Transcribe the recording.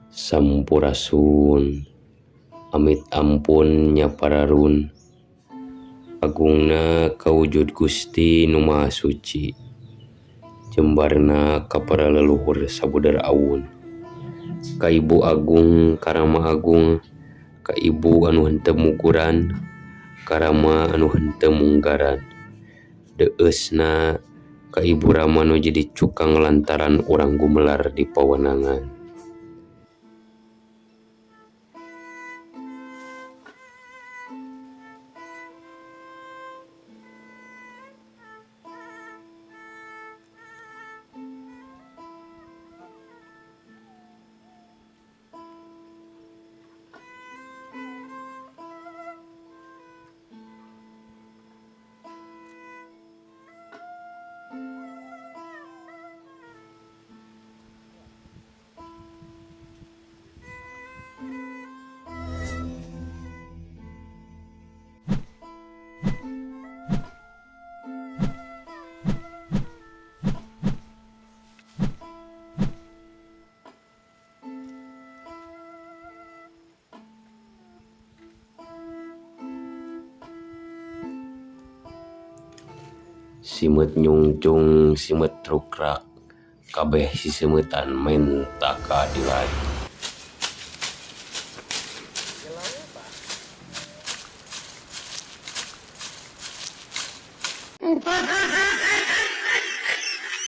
Sampurasun amit ampun nyapararun agungna kawujud Gusti Nu Maha Suci jembarna ka para leluhur sabudar awun ka Ibu Agung Karama Agung ka Ibu anu henteu muguran Karama anu henteu munggaran deusna ka Ibu Rama nu jadi cukang lantaran urang gumelar di pawenangan. Simet nyungcung simet rukrak kabeh siseumetan menta kaadilan.